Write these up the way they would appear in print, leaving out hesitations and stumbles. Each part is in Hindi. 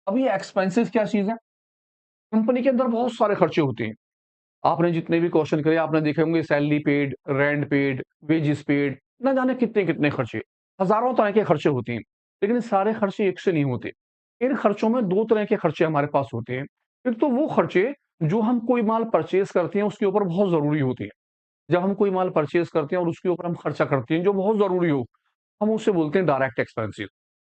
अब ये एक्सपेंसेस क्या चीज़ है? कंपनी के अंदर बहुत सारे खर्चे होते हैं। आपने जितने भी क्वेश्चन करे आपने देखे होंगे salary paid, rent paid, wages paid, ना जाने कितने-कितने खर्चे, हज़ारों तरह के खर्चे होते हैं। लेकिन ये सारे खर्चे एक से नहीं होते। इन खर्चों में 2 तरह के खर्चे हमारे पास होते हैं। एक तो वो खर्चे जो हम कोई माल परचेज़ करते हैं उसके ऊपर बहुत ज़रूरी होते हैं। जब हम कोई माल परचेज़ करते हैं और उसके ऊपर हम खर्चा करते हैं जो बहुत ज़रूरी हो, हम उसे बोलते हैं डायरेक्ट एक्सपेंसेस।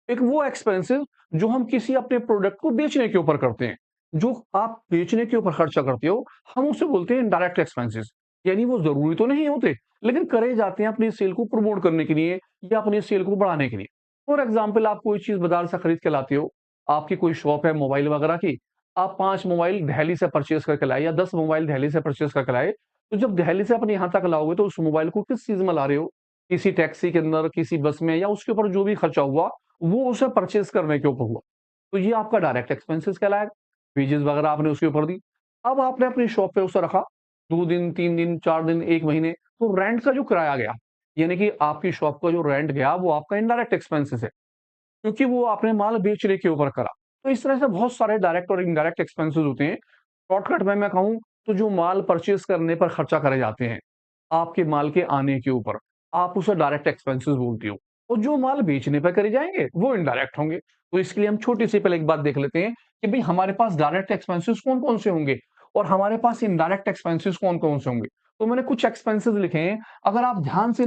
एक वो एक्सपेंसेस जो हम किसी अपने प्रोडक्ट को बेचने के ऊपर करते हैं। जो आप बेचने के ऊपर खर्चा करते हो, हम उसे बोलते हैं इनडायरेक्ट एक्सपेंसेस। यानी वो ज़रूरी तो नहीं होते, लेकिन करे जाते हैं अपनी सेल को प्रमोट करने के लिए या अपनी सेल को बढ़ाने के लिए। फॉर एग्ज़ाम्पल आप कोई चीज़ बाज़ार से खरीद के लाते हो, आपकी कोई शॉप है मोबाइल वगैरह की, आप 5 मोबाइल दिल्ली से परचेज़ करके लाए या 10 मोबाइल दिल्ली से परचेज़ करके लाए, तो जब दिल्ली से अपने यहाँ तक लाओगे तो उस मोबाइल को किस चीज़ में ला रहे हो? किसी टैक्सी के अंदर, किसी बस में या उसके ऊपर जो भी खर्चा हुआ, वो उसे परचेज़ करने के ऊपर हुआ। तो ये आपका डायरेक्ट एक्सपेंसेस कहलाएगा। वेजेस वगैरह आपने उसके ऊपर दी। अब आपने अपनी शॉप पे उसे रखा, 2 दिन, 3 दिन, 4 दिन, 1 महीने, तो रेंट का जो किराया गया, यानी कि आपकी शॉप का जो रेंट गया, वो आपका इनडायरेक्ट एक्सपेंसेस है, क्योंकि वो आपने माल बेचने के ऊपर करा। तो इस तरह से बहुत सारे डायरेक्ट और इनडायरेक्ट एक्सपेंसेस होते हैं। शॉर्टकट में मैं कहूँ तो जो माल परचेज़ करने पर खर्चा करे जाते हैं, आपके माल के आने के ऊपर, आप उसे डायरेक्ट एक्सपेंसेस बोलते हो और जो माल बेचने पे करे जाएँगे, वो इनडायरेक्ट होंगे। तो इसके लिए हम छोटी-सी पहले एक बात देख लेते हैं कि भई हमारे पास डायरेक्ट एक्सपेंसेस कौन-कौन से होंगे और हमारे पास इनडायरेक्ट एक्सपेंसेस कौन-कौन से होंगे। तो मैंने कुछ एक्सपेंसेस लिखे हैं, अगर आप ध्यान से